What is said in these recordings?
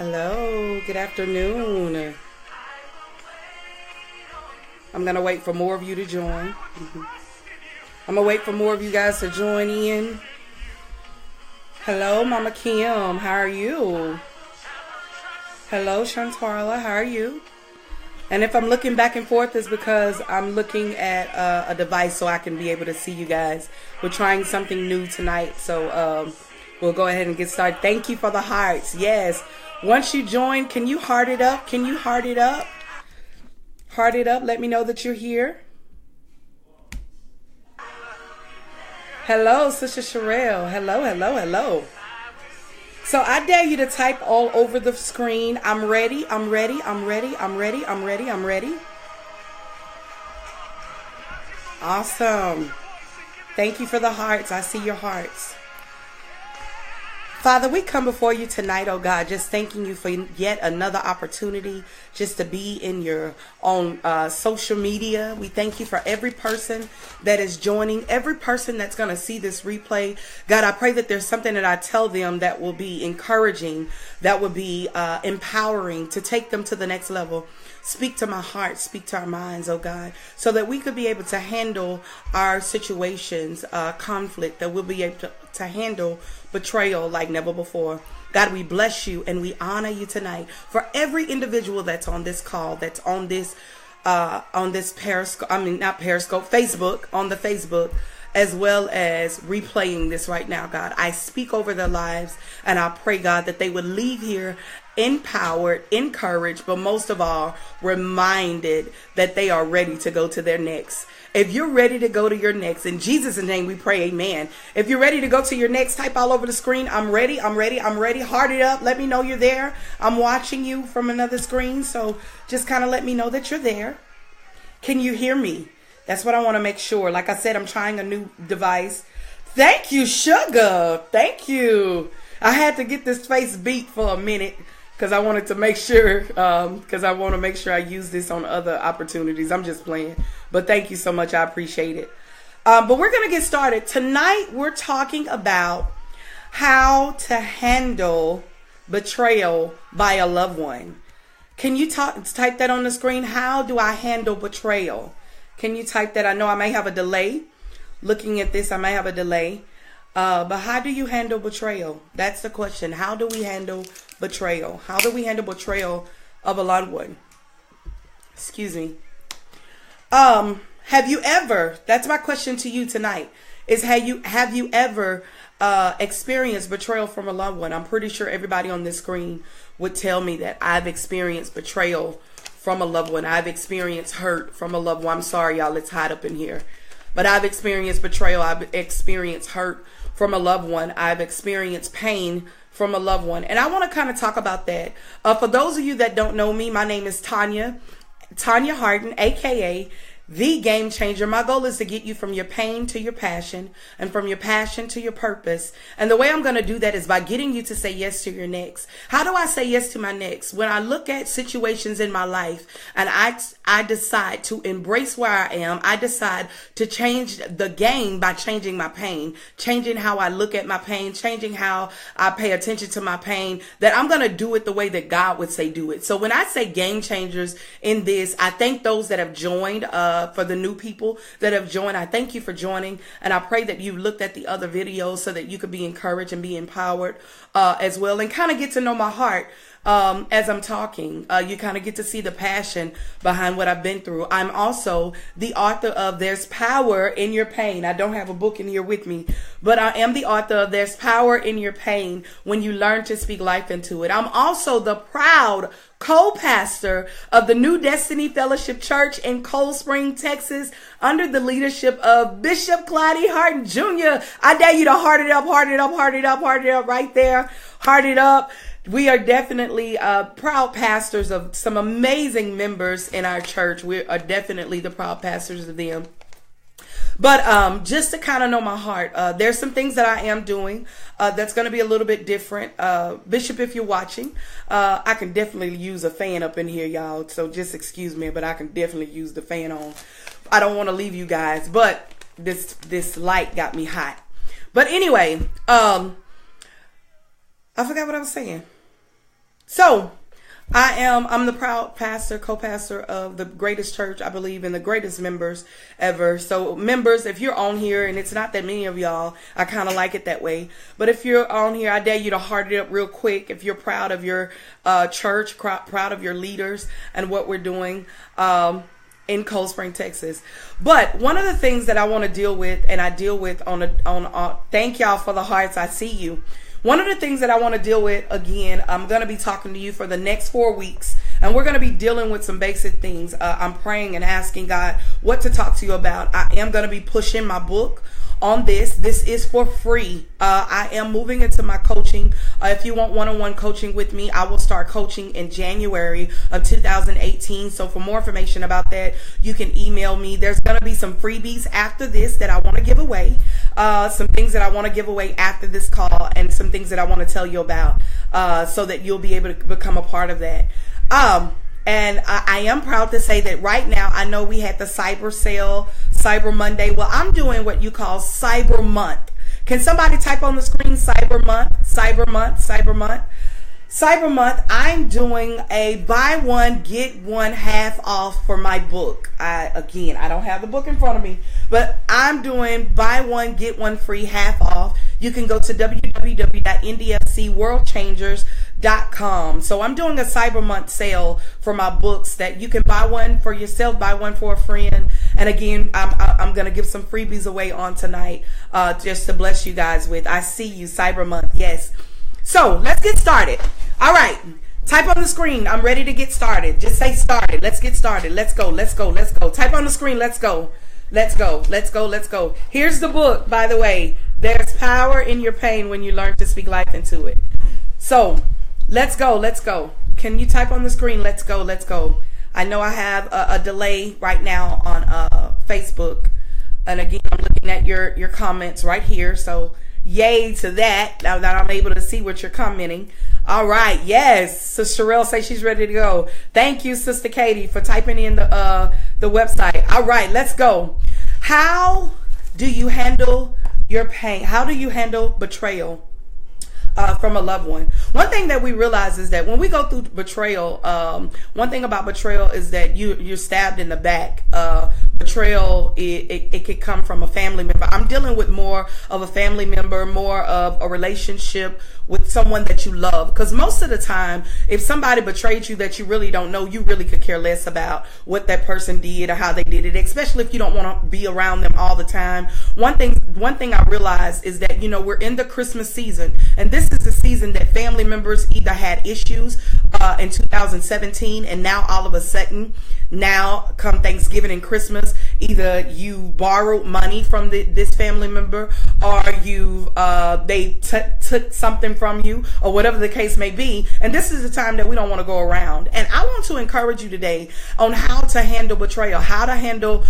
Hello, good afternoon. I'm going to wait for more of you to join. I'm going to wait for more of you guys to join in. Hello, Mama Kim. How are you? Hello, Shantarla. How are you? And if I'm looking back and forth, it's because I'm looking at a device so I can be able to see you guys. We're trying something new tonight, so we'll go ahead and get started. Thank you for the hearts. Yes. Once you join, can you heart it up? Can you heart it up? Heart it up. Let me know that you're here. Hello, Sister Sherelle. Hello, hello, hello. So I dare you to type all over the screen. I'm ready. I'm ready. I'm ready. I'm ready. I'm ready. I'm ready. Awesome. Thank you for the hearts. I see your hearts. Father, we come before you tonight, oh God, just thanking you for yet another opportunity just to be in your own social media. We thank you for every person that is joining, every person that's going to see this replay. God, I pray that there's something that I tell them that will be encouraging, that will be empowering to take them to the next level. Speak to my heart, speak to our minds, oh God, so that we could be able to handle our situations, conflict, that we'll be able to handle betrayal like never before. God, we bless you and we honor you tonight for every individual that's on this call, that's on this Periscope, not Periscope, Facebook, on the Facebook, as well as replaying this right now, God. I speak over their lives and I pray, God, that they would leave here empowered, encouraged, but most of all, reminded that they are ready to go to their next. If you're ready to go to your next, in Jesus' name we pray, amen. If you're ready to go to your next, type all over the screen, I'm ready, I'm ready, I'm ready. Heart it up. Let me know you're there. I'm watching you from another screen, so just kind of let me know that you're there. Can you hear me? That's what I want to make sure. Like I said, I'm trying a new device. Thank you, Sugar. Thank you. I had to get this face beat for a minute because I wanted to make sure, I use this on other opportunities. I'm just playing. But thank you so much. I appreciate it. But we're going to get started. Tonight, we're talking about how to handle betrayal by a loved one. Can you type that on the screen? How do I handle betrayal? Can you type that? I know I may have a delay. Looking at this, I may have a delay. But how do you handle betrayal? That's the question. How do we handle betrayal? How do we handle betrayal of a loved one? Excuse me. Have you ever, that's my question to you tonight, is have you ever experienced betrayal from a loved one? I'm pretty sure everybody on this screen would tell me that I've experienced betrayal from a loved one. I've experienced hurt from a loved one. I'm sorry, y'all, it's hot up in here. But I've experienced betrayal. I've experienced hurt from a loved one. I've experienced pain from a loved one. And I want to kind of talk about that. For those of you that don't know me, my name is Tanya Harden, a.k.a. The Game Changer. My goal is to get you from your pain to your passion and from your passion to your purpose. And the way I'm going to do that is by getting you to say yes to your next. How do I say yes to my next? When I look at situations in my life and I decide to embrace where I am, I decide to change the game by changing my pain, changing how I look at my pain, changing how I pay attention to my pain, that I'm going to do it the way that God would say do it. So when I say game changers in this, I thank those that have joined, for the new people that have joined. I thank you for joining, and I pray that you looked at the other videos so that you could be encouraged and be empowered as well, and kind of get to know my heart as I'm talking. You kind of get to see the passion behind what I've been through. I'm also the author of There's Power in Your Pain. I don't have a book in here with me, but I am the author of There's Power in Your Pain when you learn to speak life into it. I'm also the proud co-pastor of the New Destiny Fellowship Church in Cold Spring, Texas, under the leadership of Bishop Clyde Harden Jr. I dare you to heart it up, heart it up, heart it up, heart it up right there. Heart it up. We are definitely proud pastors of some amazing members in our church. We are definitely the proud pastors of them. But just to kind of know my heart, there's some things that I am doing that's going to be a little bit different. Bishop, if you're watching, I can definitely use a fan up in here, y'all. So just excuse me, but I can definitely use the fan on. I don't want to leave you guys, but this light got me hot. But anyway, I forgot what I was saying. So I'm the proud pastor, co-pastor of the greatest church, I believe, and the greatest members ever. So members, if you're on here, and it's not that many of y'all, I kind of like it that way. But if you're on here, I dare you to heart it up real quick. If you're proud of your church, proud of your leaders and what we're doing in Cold Spring, Texas. But one of the things that I want to deal with, and I deal with thank y'all for the hearts. I see you. One of the things that I want to deal with, again, I'm going to be talking to you for the next 4 weeks, and we're going to be dealing with some basic things. I'm praying and asking God what to talk to you about. I am going to be pushing my book on this. This is for free. I am moving into my coaching. If you want one-on-one coaching with me, I will start coaching in January of 2018. So for more information about that, you can email me. There's going to be some freebies after this that I want to give away. Some things that I want to give away after this call, and some things that I want to tell you about so that you'll be able to become a part of that. And I am proud to say that right now, I know we had the cyber sale, Cyber Monday. Well, I'm doing what you call Cyber Month. Can somebody type on the screen Cyber Month, Cyber Month, Cyber Month? Cyber Month, I'm doing a buy one, get one half off for my book. I don't have the book in front of me, but I'm doing buy one, get one free half off. You can go to www.ndfcworldchangers.com. So I'm doing a Cyber Month sale for my books that you can buy one for yourself, buy one for a friend. And again, I'm going to give some freebies away on tonight just to bless you guys with. I see you, Cyber Month. Yes. So let's get started. All right. Type on the screen. I'm ready to get started. Just say started. Let's get started. Let's go. Let's go. Let's go. Type on the screen. Let's go. Let's go. Let's go. Let's go. Here's the book, by the way. There's power in your pain when you learn to speak life into it. So let's go. Let's go. Can you type on the screen? Let's go. Let's go. I know I have a delay right now on Facebook. And again, I'm looking at your comments right here. So yay to that, now that I'm able to see what you're commenting. All right. Yes. Sister Sherelle says she's ready to go. Thank you, Sister Katie, for typing in the website. All right. Let's go. How do you handle your pain? How do you handle betrayal from a loved one? One thing that we realize is that when we go through betrayal, one thing about betrayal is that you're stabbed in the back. Betrayal, it could come from a family member. I'm dealing with more of a family member, more of a relationship with someone that you love. Because most of the time, if somebody betrayed you that you really don't know, you really could care less about what that person did or how they did it, especially if you don't want to be around them all the time. One thing I realized is that, we're in the Christmas season, and this is the season that family members either had issues in 2017, and now all of a sudden, now come Thanksgiving and Christmas, either you borrowed money from this family member, or they took something from you, or whatever the case may be. And this is the time that we don't want to go around. And I want to encourage you today on how to handle betrayal, how to handle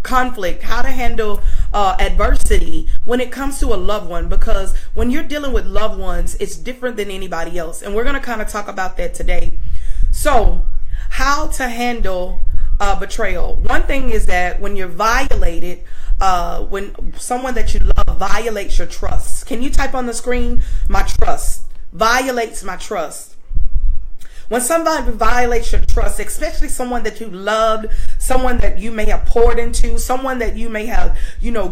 conflict, how to handle adversity when it comes to a loved one, because when you're dealing with loved ones, it's different than anybody else. And we're going to kind of talk about that today. So how to handle betrayal. One thing is that when you're violated, when someone that you love violates your trust. Can you type on the screen? My trust. Violates my trust. When somebody violates your trust, especially someone that you loved, someone that you may have poured into, someone that you may have,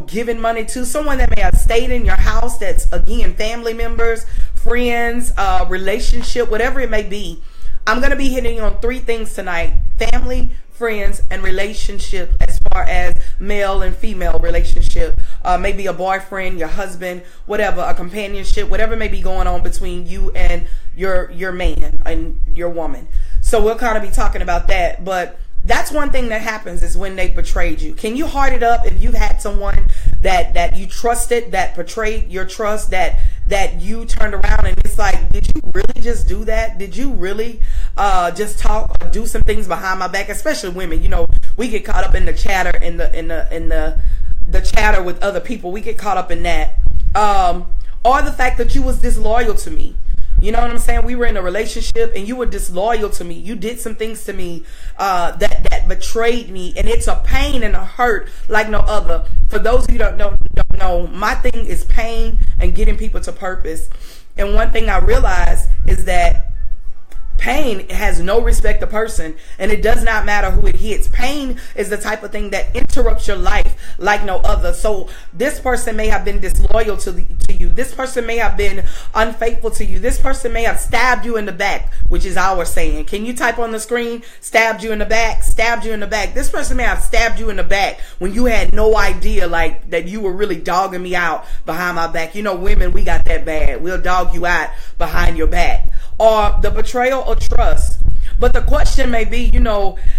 given money to, someone that may have stayed in your house, that's, again, family members, friends, relationship, whatever it may be. I'm going to be hitting on 3 things tonight: family, friends, and relationship, as far as male and female relationship. Maybe a boyfriend, your husband, whatever, a companionship, whatever may be going on between you and your man and your woman. So we'll kind of be talking about that. But that's one thing that happens, is when they betrayed you. Can you heart it up if you've had someone that you trusted, that betrayed your trust, that you turned around and it's like, did you really just do that? Did you really just talk or do some things behind my back? Especially women, we get caught up in the chatter, in the chatter with other people. We get caught up in that. Or the fact that you was disloyal to me. You know what I'm saying? We were in a relationship and you were disloyal to me. You did some things to me that betrayed me, and it's a pain and a hurt like no other. For those of you who don't know, my thing is pain and getting people to purpose. And one thing I realized is that pain has no respect to person, and it does not matter who it hits. Pain is the type of thing that interrupts your life like no other. So this person may have been disloyal to you. This person may have been unfaithful to you. This person may have stabbed you in the back, which is our saying. Can you type on the screen? Stabbed you in the back, stabbed you in the back. This person may have stabbed you in the back when you had no idea, like, that you were really dogging me out behind my back. You know, women, we got that bad. We'll dog you out behind your back. Or the betrayal of trust. But the question may be,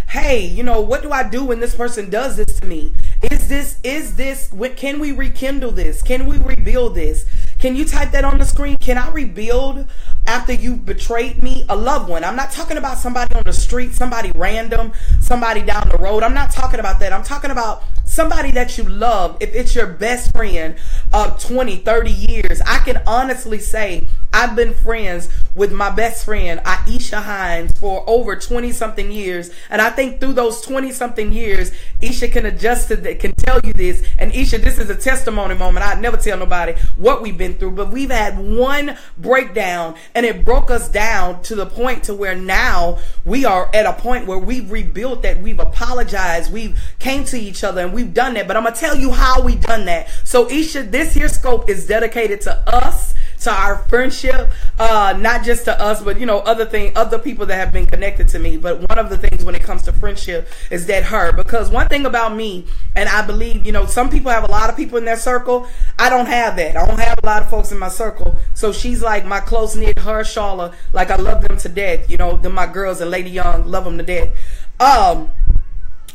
hey, what do I do when this person does this to me? Can we rekindle this? Can we rebuild this? Can you type that on the screen? Can I rebuild after you betrayed me? A loved one. I'm not talking about somebody on the street, somebody random, somebody down the road. I'm not talking about that. I'm talking about somebody that you love. If it's your best friend of 20, 30 years, I can honestly say I've been friends with my best friend, Aisha Hines, for over 20-something years. And I think through those 20-something years, Isha can adjust to that, can tell you this. And Isha, this is a testimony moment. I'd never tell nobody what we've been through, but we've had one breakdown, and it broke us down to the point to where now we are at a point where we've rebuilt that. We've apologized. We've came to each other, and we've done that. But I'm going to tell you how we done that. So Isha, this here scope is dedicated to us, to our friendship, not just to us, but other people that have been connected to me. But one of the things when it comes to friendship is that because one thing about me, and I believe, some people have a lot of people in their circle. I don't have that. I don't have a lot of folks in my circle. So she's like my close knit, her, Charlotte, like I love them to death. Them my girls, and Lady Young, love them to death.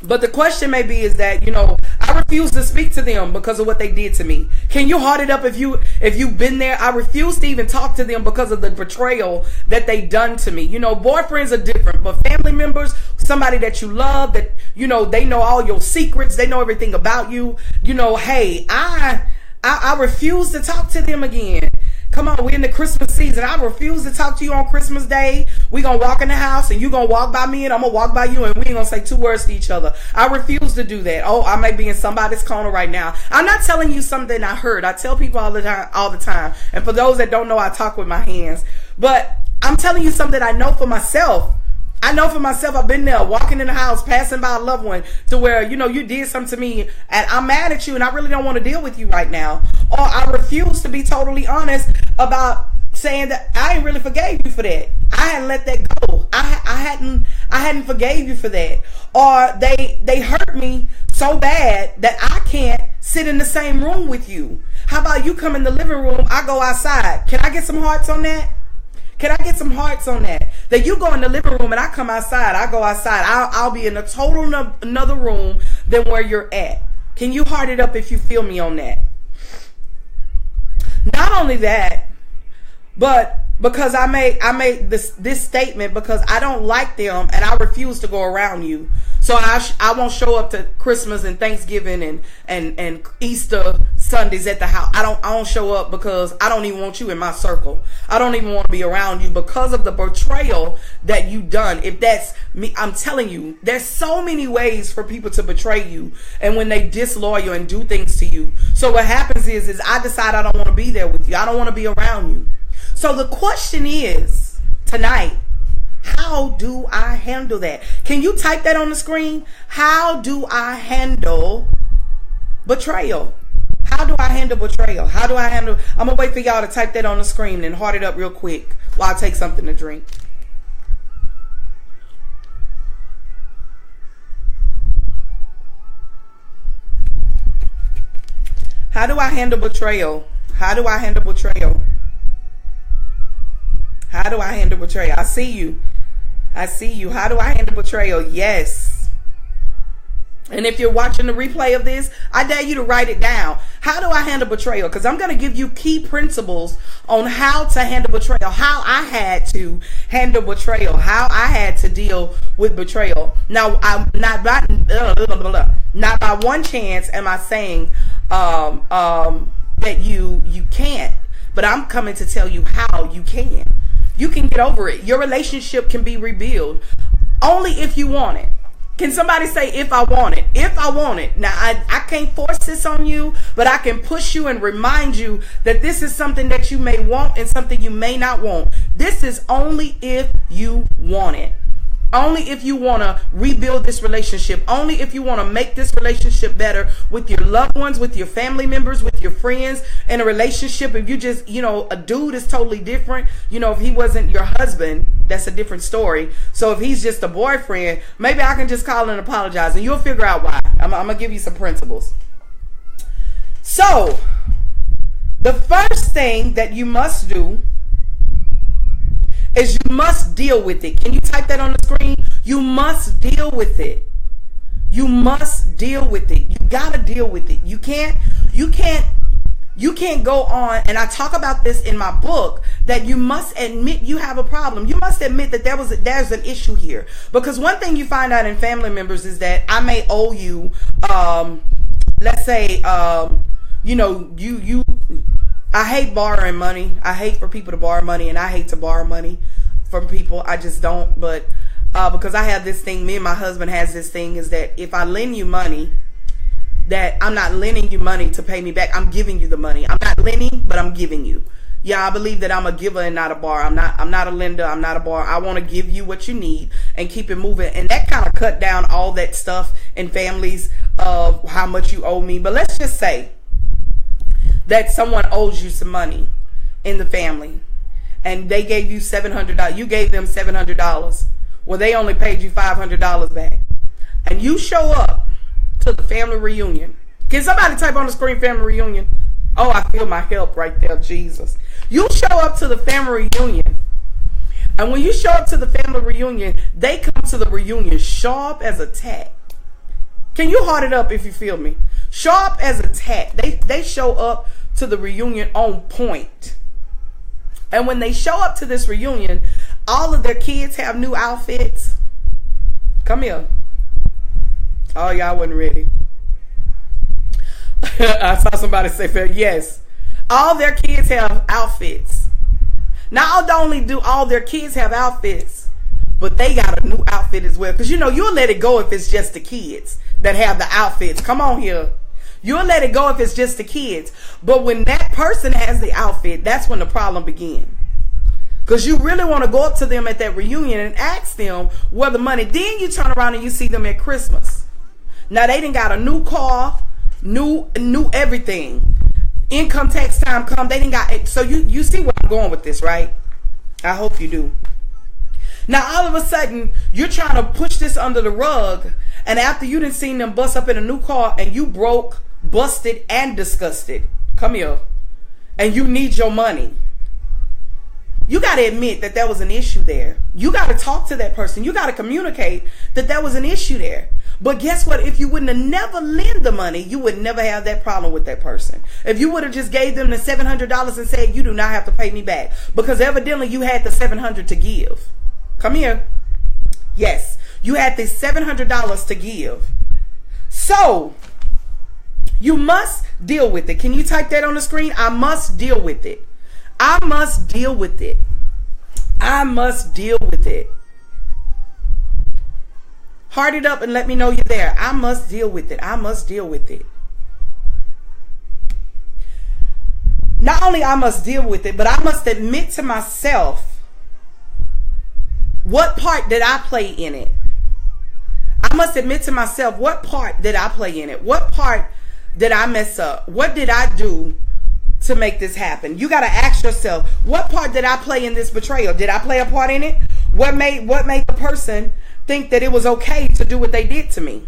But the question may be is that, I refuse to speak to them because of what they did to me. Can you heart it up if you've been there? I refuse to even talk to them because of the betrayal that they done to me. Boyfriends are different, but family members, somebody that you love, that, they know all your secrets, they know everything about you. Hey, I refuse to talk to them again. Come on, we're in the Christmas season. I refuse to talk to you on Christmas Day. We're going to walk in the house, and you're going to walk by me, and I'm going to walk by you, and we ain't going to say 2 words to each other. I refuse to do that. Oh, I may be in somebody's corner right now. I'm not telling you something I heard. I tell people all the time. And for those that don't know, I talk with my hands. But I'm telling you something I know for myself. I know for myself, I've been there walking in the house, passing by a loved one to where, you did something to me and I'm mad at you and I really don't want to deal with you right now. Or I refuse to be totally honest about saying that I ain't really forgave you for that. I hadn't let that go. I hadn't forgave you for that. Or they hurt me so bad that I can't sit in the same room with you. How about you come in the living room, I go outside. Can I get some hearts on that? Can I get some hearts on that? That you go in the living room and I come outside, I go outside. I'll be in a total another room than where you're at. Can you heart it up if you feel me on that? Not only that, but because I made this statement because I don't like them and I refuse to go around you. So I won't show up to Christmas and Thanksgiving and Easter Sundays at the house. I don't show up because I don't even want you in my circle. I don't even want to be around you because of the betrayal that you done. If that's me, I'm telling you, there's so many ways for people to betray you and when they disloyal and do things to you. So what happens is I decide I don't want to be there with you. I don't want to be around you. So the question is tonight, how do I handle that? Can you type that on the screen? How do I handle betrayal? How do I handle betrayal? How do I handle... I'm going to wait for y'all to type that on the screen and heart it up real quick while I take something to drink. How do I handle betrayal? How do I handle betrayal? How do I handle betrayal? I see you. I see you. How do I handle betrayal? Yes. And if you're watching the replay of this, I dare you to write it down. How do I handle betrayal? Because I'm going to give you key principles on how to handle betrayal, how I had to handle betrayal, how I had to deal with betrayal. Now, I'm not by one chance am I saying that you can't, but I'm coming to tell you how you can. You can get over it. Your relationship can be rebuilt only if you want it. Can somebody say, if I want it? If I want it. Now, I can't force this on you, but I can push you and remind you that this is something that you may want and something you may not want. This is only if you want it. Only if you want to rebuild this relationship. Only if you want to make this relationship better with your loved ones, with your family members, with your friends. In a relationship, if you just, a dude is totally different. If he wasn't your husband, that's a different story. So if he's just a boyfriend, maybe I can just call and apologize and you'll figure out why. I'm going to give you some principles. So, the first thing that you must do is you must deal with it. Can you type that on the screen? You must deal with it. You must deal with it. You gotta deal with it. You can't go on, and I talk about this in my book, that you must admit you have a problem. You must admit that there's an issue here. Because one thing you find out in family members is that I may owe you, let's say, I hate borrowing money. I hate for people to borrow money, and I hate to borrow money from people. I just don't. But because I have this thing, me and my husband has this thing, is that if I lend you money, that I'm not lending you money to pay me back. I'm giving you the money. I'm not lending, but I'm giving you. Yeah, I believe that I'm a giver and not a borrower. I'm not a lender. I'm not a borrower. I want to give you what you need and keep it moving. And that kind of cut down all that stuff in families of how much you owe me. But let's just say that someone owes you some money in the family and they gave you $700. You gave them $700. Well, they only paid you $500 back. And you show up to the family reunion. Can somebody type on the screen family reunion? Oh, I feel my help right there, Jesus. You show up to the family reunion. And when you show up to the family reunion, they come to the reunion sharp as a tack. Can you heart it up if you feel me? Sharp as a tack. They show up to the reunion on point. And when they show up to this reunion, all of their kids have new outfits. Come here. Oh, y'all wasn't ready. I saw somebody say, yes. All their kids have outfits. Not only do all their kids have outfits, but they got a new outfit as well. Because, you'll let it go if it's just the kids that have the outfits. Come on here. You'll let it go if it's just the kids. But when that person has the outfit, that's when the problem begins. Because you really want to go up to them at that reunion and ask them where the money. Then you turn around and you see them at Christmas. Now they done got a new car, new everything. Income tax time come. They didn't got. So you see where I'm going with this, right? I hope you do. Now all of a sudden you're trying to push this under the rug, and after you done seen them bust up in a new car and you broke, busted, and disgusted. Come here. And you need your money. You got to admit that there was an issue there. You got to talk to that person. You got to communicate that there was an issue there. But guess what? If you wouldn't have never lent the money, you would never have that problem with that person. If you would have just gave them the $700 and said, you do not have to pay me back, because evidently you had the $700 to give. Come here. Yes, you had the $700 to give. So you must deal with it. Can you type that on the screen? I must deal with it. I must deal with it. I must deal with it. Heart it up and let me know you're there. I must deal with it. I must deal with it. Not only I must deal with it, but I must admit to myself what part did I play in it. I must admit to myself, what part did I play in it? What part did I mess up? What did I do to make this happen? You got to ask yourself, what part did I play in this betrayal? Did I play a part in it? What made the person think that it was okay to do what they did to me?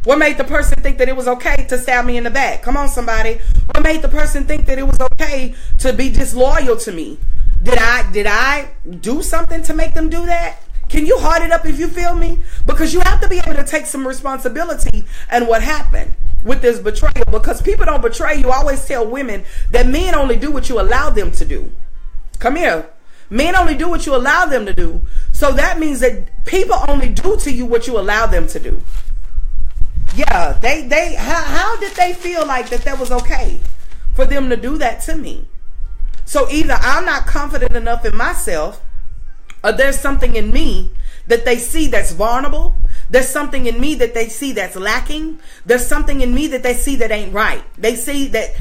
What made the person think that it was okay to stab me in the back? Come on, somebody. What made the person think that it was okay to be disloyal to me? Did I do something to make them do that? Can you heart it up if you feel me? Because you have to be able to take some responsibility and what happened with this betrayal. Because people don't betray you. I always tell women that men only do what you allow them to do. Come here. Men only do what you allow them to do. So that means that people only do to you what you allow them to do. Yeah, how did they feel like that was okay for them to do that to me? So either I'm not confident enough in myself, or there's something in me that they see that's vulnerable, There's something in me that they see that's lacking. There's something in me that they see that ain't right. They see that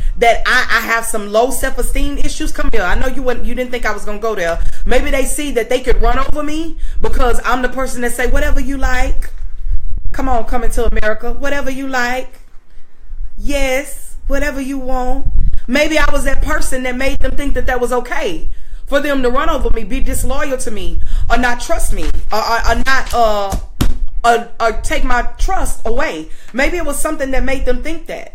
I have some low self-esteem issues. Come here. I know you didn't think I was going to go there. Maybe they see that they could run over me because I'm the person that say, whatever you like. Come on, come into America. Whatever you like. Yes, whatever you want. Maybe I was that person that made them think that was okay for them to run over me, be disloyal to me, or not trust me, or not or take my trust away. Maybe it was something that made them think that.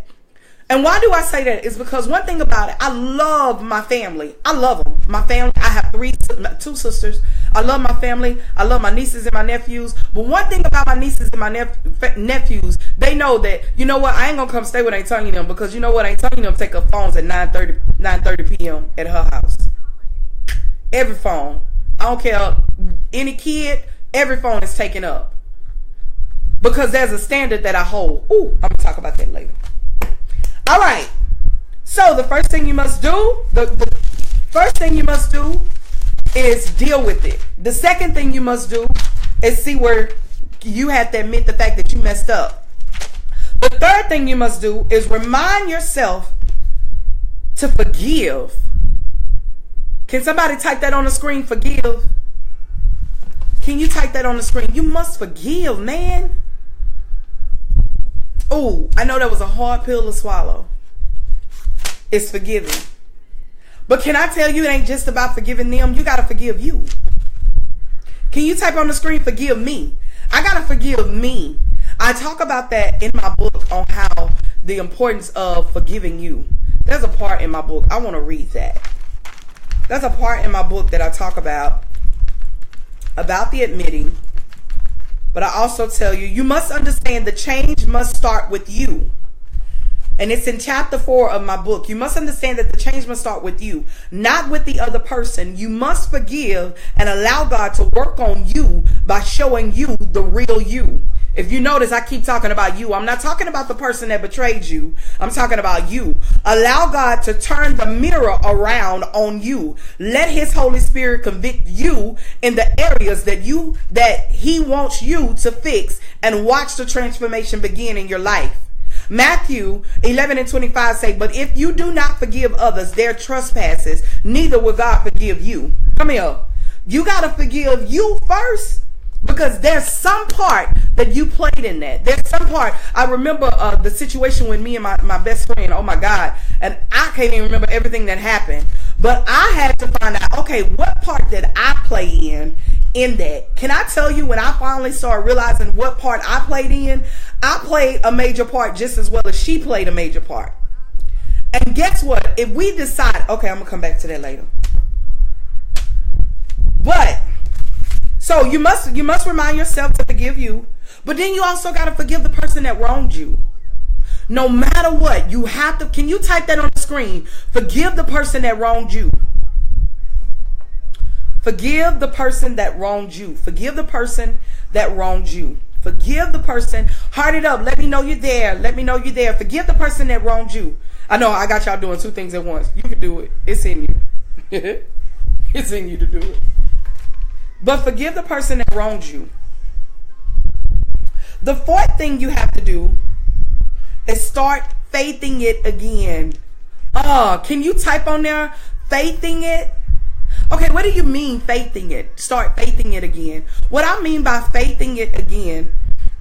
And why do I say that? It's because one thing about it, I love my family. I love them. My family, I have two sisters. I love my family. I love my nieces and my nephews. But one thing about my nieces and my nephews, they know that, you know what, I ain't gonna come stay with Aunt Tanya them, because you know what, Aunt Tanya them take up phones at 9:30 p.m. at her house. Every phone. I don't care. Any kid, every phone is taken up. Because there's a standard that I hold. Ooh, I'm going to talk about that later. All right. So the first thing you must do, the first thing you must do is deal with it. The second thing you must do is see where you have to admit the fact that you messed up. The third thing you must do is remind yourself to forgive. Can somebody type that on the screen? Forgive. Can you type that on the screen? You must forgive, man. Oh, I know that was a hard pill to swallow. It's forgiving. But can I tell you, it ain't just about forgiving them. You got to forgive you. Can you type on the screen, forgive me? I got to forgive me. I talk about that in my book on how the importance of forgiving you. There's a part in my book. I want to read that. There's a part in my book that I talk about the admitting. But I also tell you, you must understand the change must start with you. And it's in chapter 4 of my book. You must understand that the change must start with you, not with the other person. You must forgive and allow God to work on you by showing you the real you. If you notice, I keep talking about you. I'm not talking about the person that betrayed you. I'm talking about you. Allow God to turn the mirror around on you. Let his Holy Spirit convict you in the areas that he wants you to fix, and watch the transformation begin in your life. Matthew 11:25 say, but if you do not forgive others their trespasses, neither will God forgive you. Come here. You got to forgive you first. Because there's some part that you played in that. There's some part. I remember the situation with me and my best friend. Oh my God. And I can't even remember everything that happened. But I had to find out, okay, what part did I play in that? Can I tell you, when I finally started realizing what part I played in, I played a major part just as well as she played a major part. And guess what? If we decide, okay, I'm going to come back to that later. But so you must remind yourself to forgive you, but then you also got to forgive the person that wronged you. No matter what, you have to. Can you type that on the screen? Forgive the person that wronged you. Forgive the person that wronged you. Forgive the person that wronged you. Forgive the person. Heart it up. Let me know you're there. Let me know you're there. Forgive the person that wronged you. I know I got y'all doing two things at once. You can do it. It's in you. It's in you to do it. But forgive the person that wronged you. The fourth thing you have to do is start faithing it again. Can you type on there, faithing it? Okay, what do you mean faithing it? Start faithing it again. What I mean by faithing it again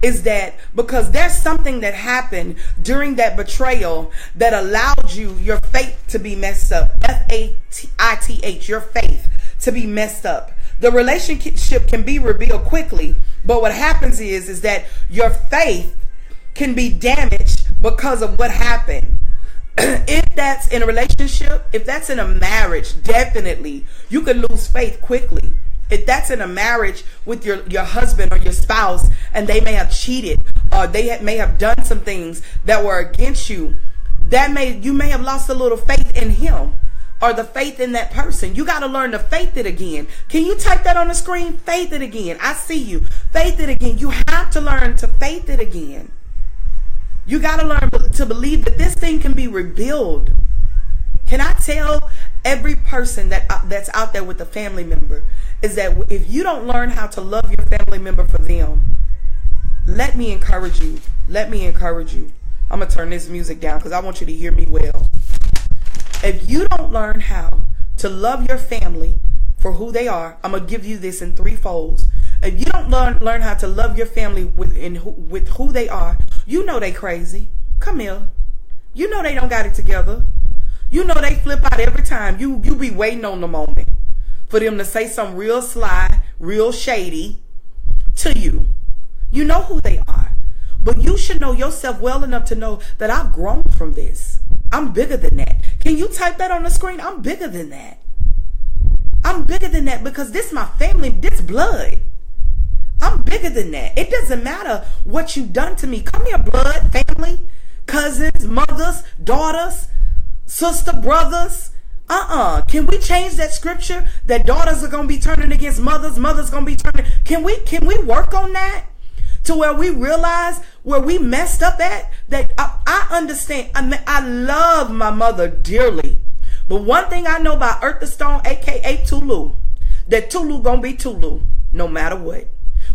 is that because there's something that happened during that betrayal that allowed your faith to be messed up. F-A-I-T-H, your faith to be messed up. The relationship can be rebuilt quickly, but what happens is that your faith can be damaged because of what happened. If that's in a relationship, if that's in a marriage, definitely you can lose faith quickly. If that's in a marriage with your husband or your spouse, and they may have cheated, or they may have done some things that were against you, you may have lost a little faith in him or the faith in that person. You got to learn to faith it again. Can you type that on the screen? Faith it again. I see you. Faith it again. You have to learn to faith it again. You got to learn to believe that this thing can be rebuilt. Can I tell every person that's out there with a family member is that if you don't learn how to love your family member for them, let me encourage you. Let me encourage you. I'm going to turn this music down because I want you to hear me well. If you don't learn how to love your family for who they are, I'm going to give you this in three folds. If you don't learn how to love your family with who they are, you know they crazy. Come here. You know they don't got it together. You know they flip out every time. You be waiting on the moment for them to say something real sly, real shady to you. You know who they are. But you should know yourself well enough to know that I've grown from this. I'm bigger than that. Can you type that on the screen? I'm bigger than that. I'm bigger than that because this is my family, this blood. I'm bigger than that. It doesn't matter what you've done to me. Come here, blood, family, cousins, mothers, daughters, sister, brothers. Can we change that scripture that daughters are going to be turning against mothers, mothers going to be turning? Can we work on that to where we realize where we messed up at? That I understand. I love my mother dearly. But one thing I know about Earth the Stone, aka Tulu, that Tulu gonna be Tulu no matter what.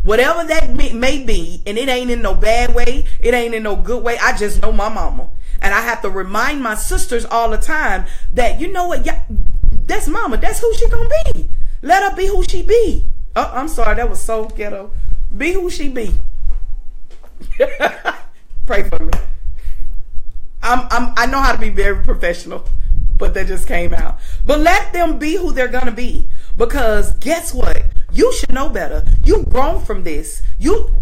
Whatever that may be, and it ain't in no bad way, it ain't in no good way. I just know my mama. And I have to remind my sisters all the time that, you know what, yeah, that's mama. That's who she gonna be. Let her be who she be. Oh, I'm sorry, that was so ghetto. Be who she be. Pray for me. I know how to be very professional, but that just came out. But let them be who they're gonna be. Because guess what? You should know better. You've grown from this.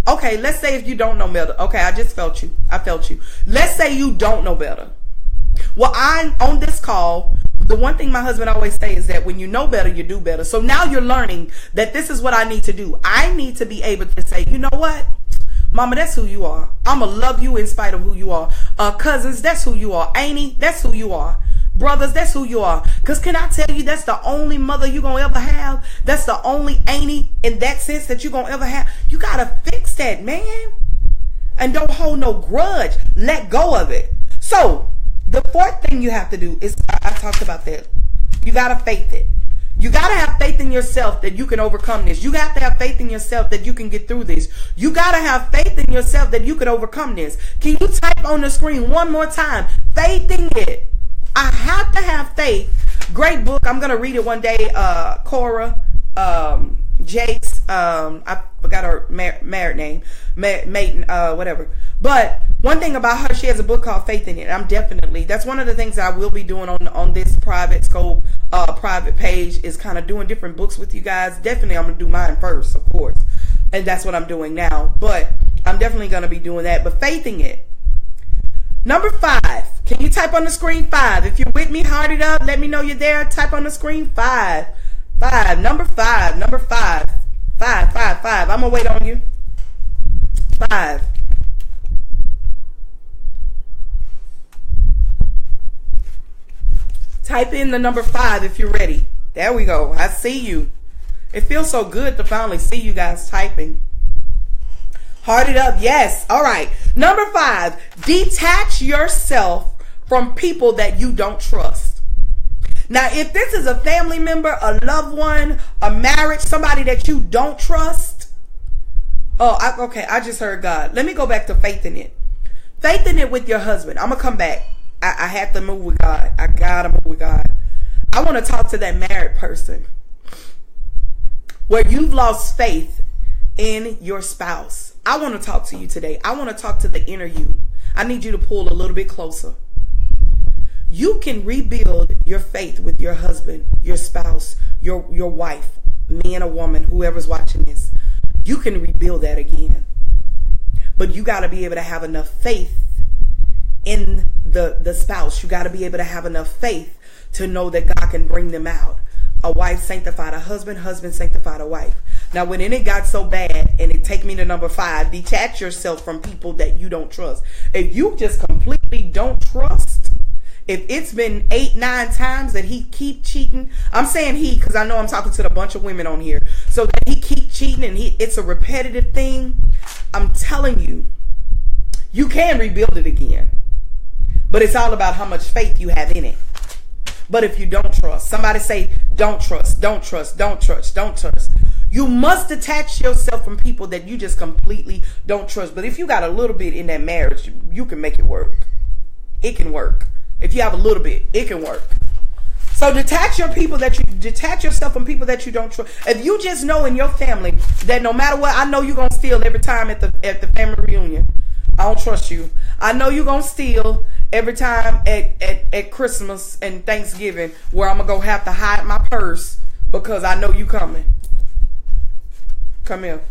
Okay, let's say if you don't know better. Okay, I just felt you. I felt you. Let's say you don't know better. Well, I'm on this call. The one thing my husband always says is that when you know better, you do better. So now you're learning that this is what I need to do. I need to be able to say, you know what? Mama, that's who you are. I'm going to love you in spite of who you are. Cousins, that's who you are. Auntie, that's who you are. Brothers, that's who you are. Because can I tell you, that's the only mother you're going to ever have. That's the only auntie in that sense that you're going to ever have. You got to fix that, man. And don't hold no grudge. Let go of it. So, the fourth thing you have to do is, I talked about that. You got to faith it. You got to have faith in yourself that you can overcome this. You got to have faith in yourself that you can get through this. You got to have faith in yourself that you can overcome this. Can you type on the screen one more time? Faith in it. I have to have faith. Great book. I'm going to read it one day. Cora Jakes. I forgot her married name. Maiden, whatever. But one thing about her, she has a book called Faith in It. That's one of the things I will be doing on this private scope, private page, is kind of doing different books with you guys. Definitely I'm going to do mine first, of course. And that's what I'm doing now. But I'm definitely going to be doing that. But Faith in It. Number 5. Can you type on the screen 5? If you're with me, heart it up. Let me know you're there. Type on the screen 5. 5. Number 5. Number 5. 5. 5. 5. I'm going to wait on you. 5. Type in the number 5 if you're ready. There we go. I see you. It feels so good to finally see you guys typing. Heart it up. Yes. All right. Number 5. Detach yourself from people that you don't trust. Now, if this is a family member, a loved one, a marriage, somebody that you don't trust. Okay. I just heard God. Let me go back to faith in it. Faith in it with your husband. I'm going to come back. I have to move with God. I got to move with God. I want to talk to that married person where you've lost faith in your spouse. I want to talk to you today. I want to talk to the inner you. I need you to pull a little bit closer. You can rebuild your faith with your husband, your spouse, your wife, man or woman, whoever's watching this. You can rebuild that again. But you got to be able to have enough faith in the spouse. You got to be able to have enough faith to know that God can bring them out. A wife sanctified a husband, husband sanctified a wife. Now, when it got so bad, and it take me to number 5, detach yourself from people that you don't trust. If you just completely don't trust, if it's been 8, 9 times that he keep cheating, I'm saying he because I know I'm talking to a bunch of women on here, so that he keep cheating and it's a repetitive thing, I'm telling you, you can rebuild it again. But it's all about how much faith you have in it. But if you don't trust, somebody say, don't trust, don't trust, don't trust, don't trust. You must detach yourself from people that you just completely don't trust. But if you got a little bit in that marriage, you can make it work. It can work. If you have a little bit, it can work. So detach yourself from people that you don't trust. If you just know in your family that no matter what, I know you're gonna steal every time at the family reunion. I don't trust you. I know you're gonna steal every time at Christmas and Thanksgiving, where I'm gonna have to hide my purse because I know you coming. Come here.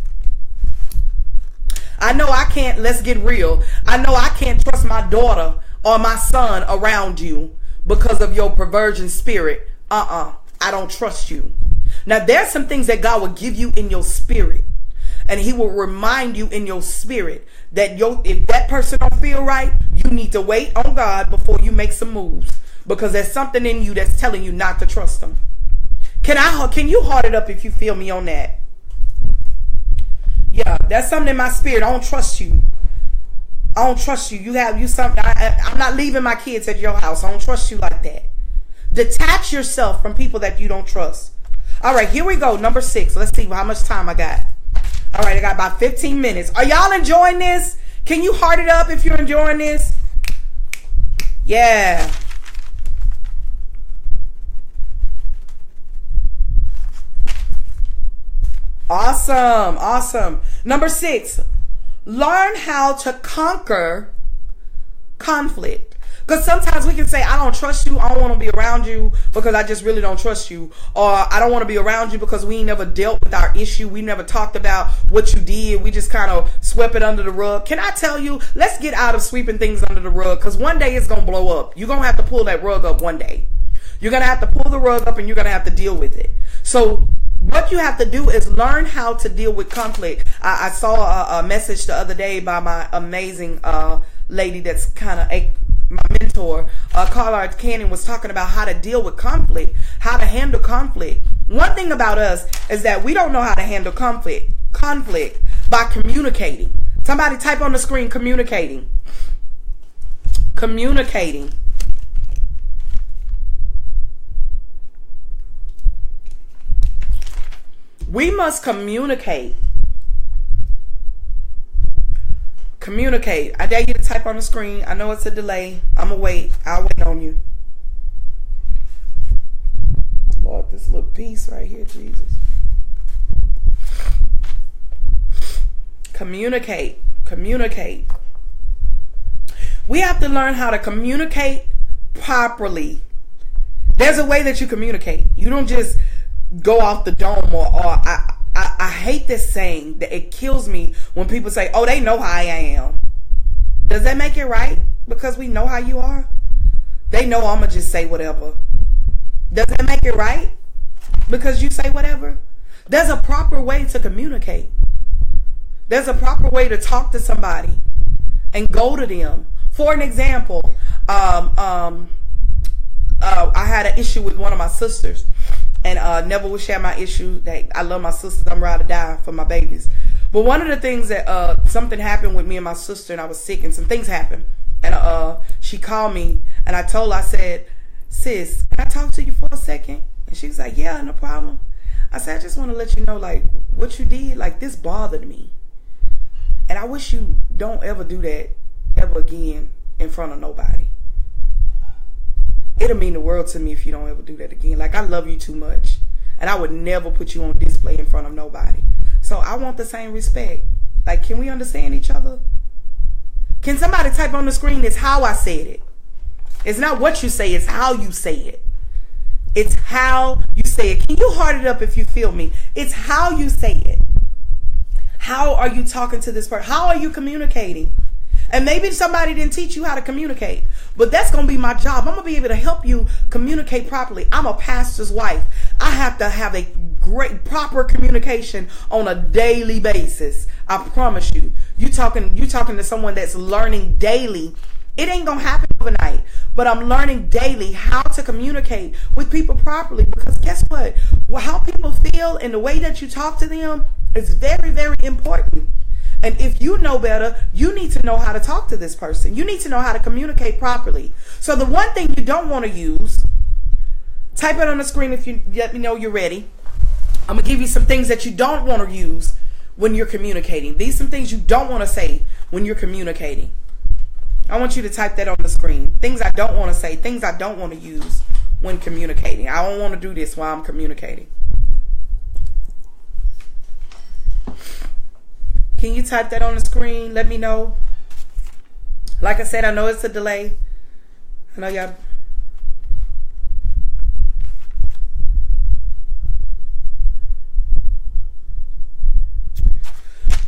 I know I can't, let's get real. I know I can't trust my daughter or my son around you because of your perversion spirit. I don't trust you. Now there's some things that God will give you in your spirit, and he will remind you in your spirit that if that person don't feel right, you need to wait on God before you make some moves, because there's something in you that's telling you not to trust them. Can you heart it up if you feel me on that? Yeah, that's something in my spirit. I don't trust you. I don't trust you. You something. I'm not leaving my kids at your house. I don't trust you like that. Detach yourself from people that you don't trust. All right, here we go. Number 6. Let's see how much time I got. All right, I got about 15 minutes. Are y'all enjoying this? Can you heart it up if you're enjoying this? Yeah. Awesome. Awesome. Number 6, learn how to conquer conflict. Because sometimes we can say, I don't trust you. I don't want to be around you because I just really don't trust you. Or I don't want to be around you because we never dealt with our issue. We never talked about what you did. We just kind of swept it under the rug. Can I tell you, let's get out of sweeping things under the rug, because one day it's going to blow up. You're going to have to pull that rug up one day. You're going to have to pull the rug up and you're going to have to deal with it. So what you have to do is learn how to deal with conflict. I saw a message the other day by my amazing lady that's kind of my mentor, Carla Cannon, was talking about how to deal with conflict, how to handle conflict. One thing about us is that we don't know how to handle conflict by communicating. Somebody type on the screen, communicating. We must communicate. I dare you to type on the screen. I know it's a delay. I'm going to wait. I'll wait on you. Lord, this little piece right here, Jesus. Communicate. We have to learn how to communicate properly. There's a way that you communicate. You don't just go off the dome or I hate this saying that it kills me when people say, oh, they know how I am. Does that make it right? Because we know how you are. They know I'm going to just say whatever. Does that make it right? Because you say whatever? There's a proper way to communicate. There's a proper way to talk to somebody and go to them. For an example, I had an issue with one of my sisters. And never will share my issue. That I love my sisters. I'm ready to die for my babies. But one of the things that something happened with me and my sister, and I was sick, and some things happened. And she called me, and I told her, I said, sis, can I talk to you for a second? And she was like, yeah, no problem. I said, I just want to let you know, like, what you did, like, this bothered me. And I wish you don't ever do that ever again in front of nobody. It'll mean the world to me if you don't ever do that again. Like, I love you too much. And I would never put you on display in front of nobody. So I want the same respect. Like, can we understand each other? Can somebody type on the screen, it's how I said it. It's not what you say, it's how you say it. It's how you say it. Can you heart it up if you feel me? It's how you say it. How are you talking to this person? How are you communicating? And maybe somebody didn't teach you how to communicate, but that's going to be my job. I'm going to be able to help you communicate properly. I'm a pastor's wife. I have to have a great, proper communication on a daily basis. I promise you. You talking to someone that's learning daily. It ain't going to happen overnight, but I'm learning daily how to communicate with people properly, because guess what? Well, how people feel and the way that you talk to them is very, very important. And if you know better, you need to know how to talk to this person. You need to know how to communicate properly. So the one thing you don't want to use, type it on the screen if you let me know you're ready. I'm going to give you some things that you don't want to use when you're communicating. These are some things you don't want to say when you're communicating. I want you to type that on the screen. Things I don't want to say, things I don't want to use when communicating. I don't want to do this while I'm communicating. Can you type that on the screen? Let me know. Like I said, I know it's a delay. I know y'all.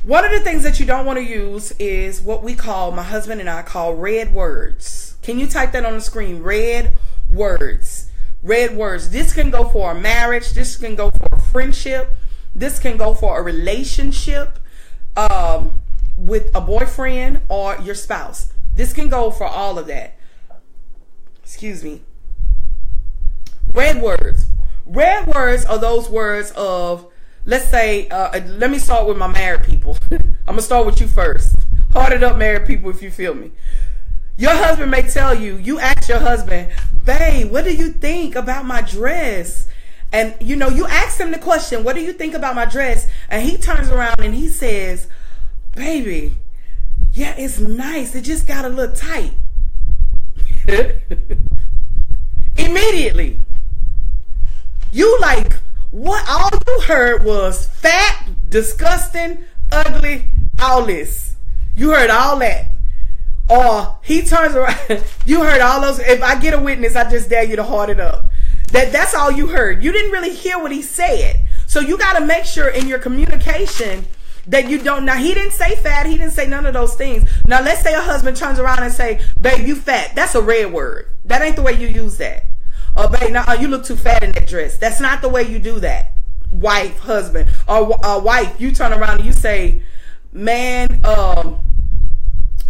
One of the things that you don't want to use is what we call, my husband and I call red words. Can you type that on the screen? Red words. Red words. This can go for a marriage. This can go for a friendship. This can go for a relationship with a boyfriend or your spouse. This can go for all of that. Excuse me. Red words. Red words are those words of, let's say, let me start with my married people. I'm going to start with you first. Heart it up, married people, if you feel me. Your husband may tell you, you ask your husband, babe, what do you think about my dress? And, you know, you ask him the question, what do you think about my dress? And he turns around and he says, baby, yeah, it's nice. It just got a little tight. Immediately. You like, what all you heard was fat, disgusting, ugly, all this. You heard all that. Or he turns around, you heard all those. If I get a witness, I just dare you to heart it up. That's all you heard. You didn't really hear what he said. So you got to make sure in your communication that you don't. Now, he didn't say fat. He didn't say none of those things. Now, let's say a husband turns around and say, babe, you fat. That's a red word. That ain't the way you use that. Or, babe, now you look too fat in that dress. That's not the way you do that. Wife, husband. Or wife, you turn around and you say, man,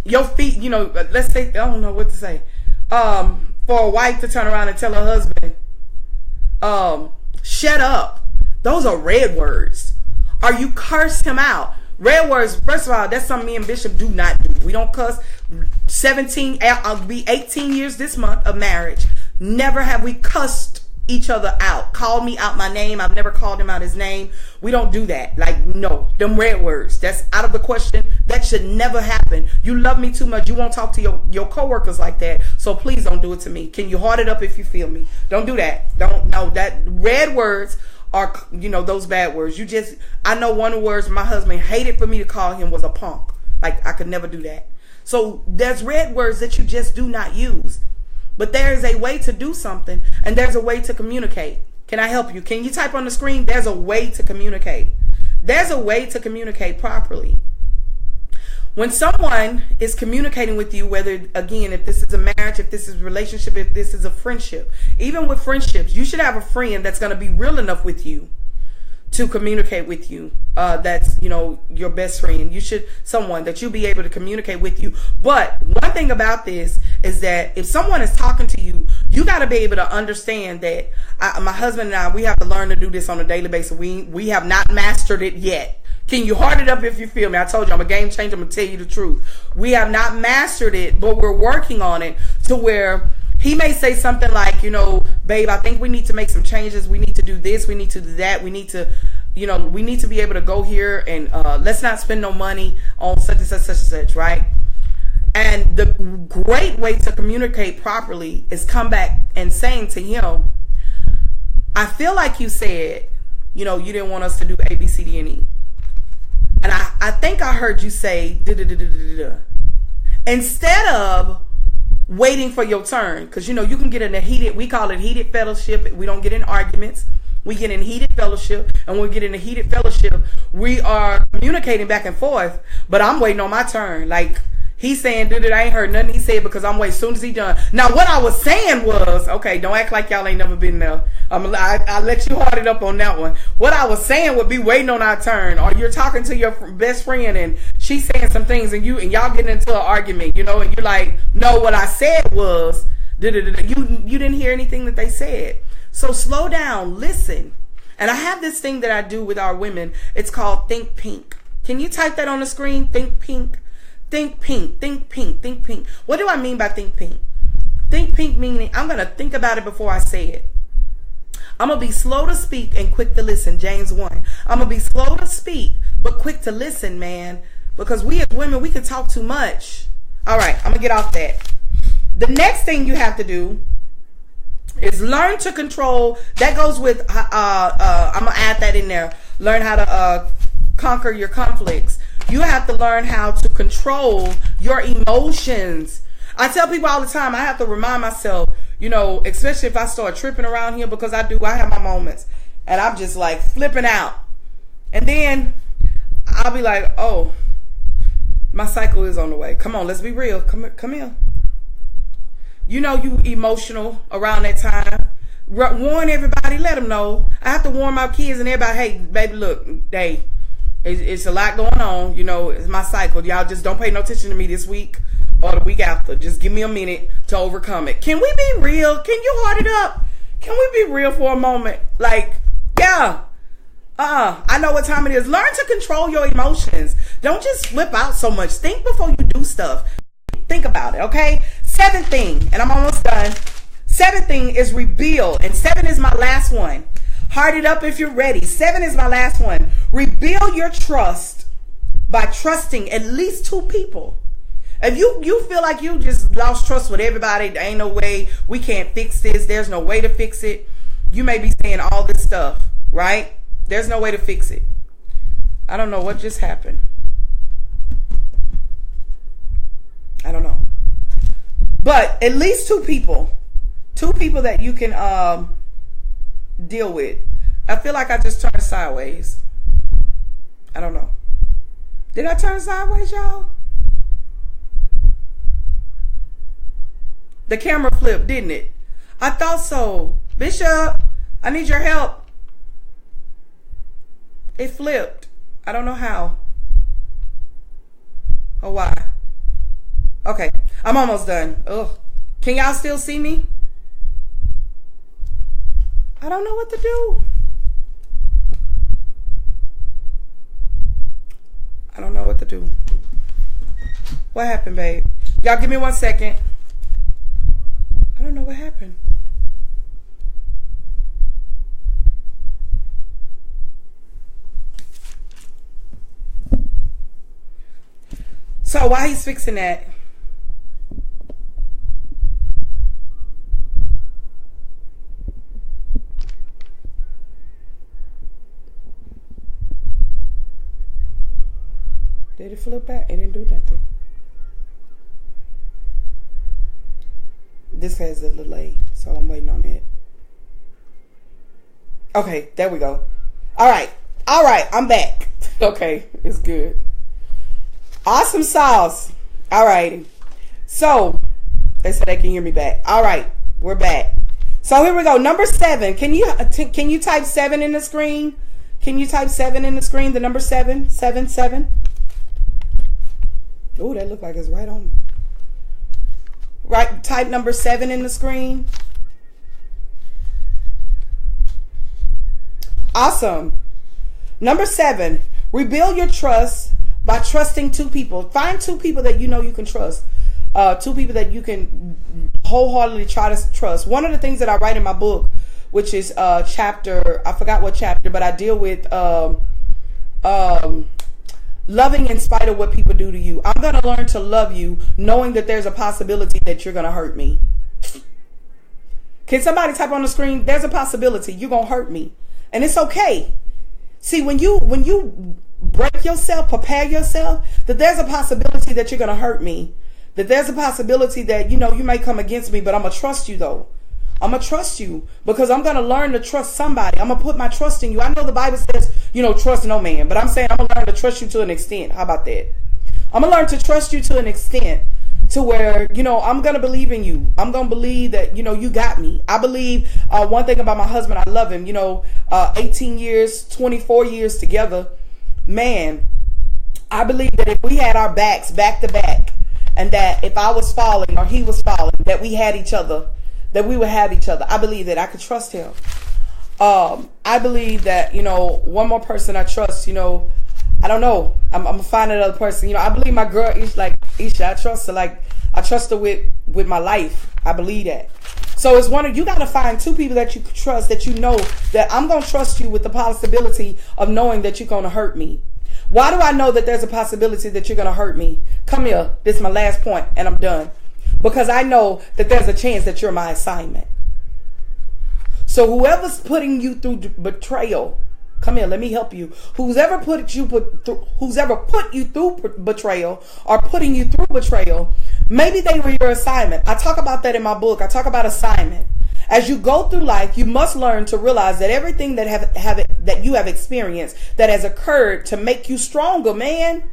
your feet, you know, let's say, I don't know what to say. For a wife to turn around and tell her husband, shut up. Those are red words. Or you curse him out. Red words, first of all, that's something me and Bishop do not do. We don't cuss. 17, I'll be 18 years this month of marriage. Never have we cussed each other out. Called me out my name. I've never called him out his name. We don't do that. Like, no, them red words. That's out of the question. That should never happen. You love me too much. You won't talk to your coworkers like that. So please don't do it to me. Can you heart it up if you feel me? Don't do that. Don't, no, that red words are, you know, those bad words. You just, I know one of the words my husband hated for me to call him was a punk. Like, I could never do that. So there's red words that you just do not use. But there is a way to do something, and there's a way to communicate. Can I help you? Can you type on the screen? There's a way to communicate. There's a way to communicate properly. When someone is communicating with you, whether, again, if this is a marriage, if this is a relationship, if this is a friendship, even with friendships, you should have a friend that's going to be real enough with you to communicate with you. That's, you know, your best friend. You should, someone that you'll be able to communicate with you. But one thing about this is that if someone is talking to you, you got to be able to understand that my husband and I, we have to learn to do this on a daily basis. We have not mastered it yet. Can you heart it up if you feel me? I told you I'm a game changer. I'm going to tell you the truth. We have not mastered it, but we're working on it to where he may say something like, you know, babe, I think we need to make some changes. We need to do this. We need to do that. We need to, you know, we need to be able to go here and let's not spend no money on such and such, such and such, right? And the great way to communicate properly is come back and saying to him, I feel like you said, you know, you didn't want us to do A, B, C, D, and E. And I think I heard you say, da, da, da, da, da, da. Instead of waiting for your turn, because, you know, you can get in a heated, we call it heated fellowship. We don't get in arguments. We get in heated fellowship, and when we get in a heated fellowship, we are communicating back and forth, but I'm waiting on my turn. Like, he's saying, dude, I ain't heard nothing he said because I'm waiting as soon as he done. Now, what I was saying was, okay, don't act like y'all ain't never been there. I let you hard it up on that one. What I was saying would be waiting on our turn, or you're talking to your best friend and she's saying some things and y'all getting into an argument, you know, and you're like, no, what I said was, you didn't hear anything that they said. So slow down, listen. And I have this thing that I do with our women. It's called Think Pink. Can you type that on the screen? Think Pink. Think pink, think pink, think pink. What do I mean by think pink? Think pink meaning I'm going to think about it before I say it. I'm going to be slow to speak and quick to listen. James 1. I'm going to be slow to speak, but quick to listen, man. Because we as women, we can talk too much. All right, I'm going to get off that. The next thing you have to do is learn to control. That goes with, I'm going to add that in there. Learn how to conquer your conflicts. You have to learn how to control your emotions. I tell people all the time, I have to remind myself, you know, especially if I start tripping around here, because I have my moments and I'm just like flipping out. And then I'll be like, oh, my cycle is on the way. Come on, let's be real. Come here. You know you emotional around that time. Warn everybody, let them know. I have to warn my kids and everybody, hey, baby, look, hey, it's a lot going on. You know, it's my cycle. Y'all just don't pay no attention to me this week or the week after. Just give me a minute to overcome it. Can we be real? Can you heart it up? Can we be real for a moment? Like, yeah. I know what time it is. Learn to control your emotions. Don't just flip out so much. Think before you do stuff. Think about it, okay? 7th thing, and I'm almost done. 7th thing is rebuild, and 7 is my last one. Heart it up if you're ready. 7 is my last one. Rebuild your trust by trusting at least 2 people. If you feel like you just lost trust with everybody, there ain't no way, we can't fix this, there's no way to fix it, you may be saying all this stuff, right? There's no way to fix it. I don't know what just happened. I don't know. But at least 2 people. 2 people that you can deal with. I feel like I just turned sideways. I don't know. Did I turn sideways, y'all? The camera flipped, didn't it? I thought so. Bishop, I need your help. It flipped. I don't know how or why. Okay, I'm almost done. Ugh. Can y'all still see me? I don't know what to do. I don't know what to do. What happened, babe? Y'all give me 1 second. I don't know what happened. So while he's fixing that, did it flip back? It didn't do nothing. This has a delay, so I'm waiting on it. Okay, there we go. All right, I'm back. Okay, it's good. Awesome sauce. All righty. So they said they can hear me back. All right, we're back. So here we go. Number 7. Can you type 7 in the screen? Can you type 7 in the screen? The number 7, 7, 7. Oh, that looked like it's right on me. Right, type number 7 in the screen. Awesome. Number 7, rebuild your trust by trusting 2 people. Find 2 people that you know you can trust. 2 people that you can wholeheartedly try to trust. One of the things that I write in my book, which is chapter, I forgot what chapter, but I deal with loving in spite of what people do to you. I'm going to learn to love you knowing that there's a possibility that you're going to hurt me. Can somebody type on the screen, there's a possibility you're going to hurt me. And it's okay. See, when you break yourself, prepare yourself, that there's a possibility that you're going to hurt me. That there's a possibility that, you know, you may come against me, but I'm going to trust you though. I'm going to trust you because I'm going to learn to trust somebody. I'm going to put my trust in you. I know the Bible says, you know, trust no man, but I'm saying I'm going to learn to trust you to an extent. How about that? I'm going to learn to trust you to an extent to where, you know, I'm going to believe in you. I'm going to believe that, you know, you got me. I believe one thing about my husband, I love him, you know, 18 years, 24 years together. Man, I believe that if we had our backs back to back and that if I was falling or he was falling, that we had each other, that we would have each other. I believe that I could trust him. I believe that, you know, one more person I trust, you know, I don't know. I'm going to find another person. You know, I believe my girl, Isha, I trust her. Like, I trust her with my life. I believe that. So it's you got to find two people that you trust, that you know that I'm going to trust you with the possibility of knowing that you're going to hurt me. Why do I know that there's a possibility that you're going to hurt me? Come here. This is my last point and I'm done. Because I know that there's a chance that you're my assignment. So whoever's putting you through betrayal, come here, let me help you. Who's ever put you through betrayal or putting you through betrayal, maybe they were your assignment. I talk about that in my book. I talk about assignment. As you go through life, you must learn to realize that everything that you have experienced that has occurred to make you stronger, man.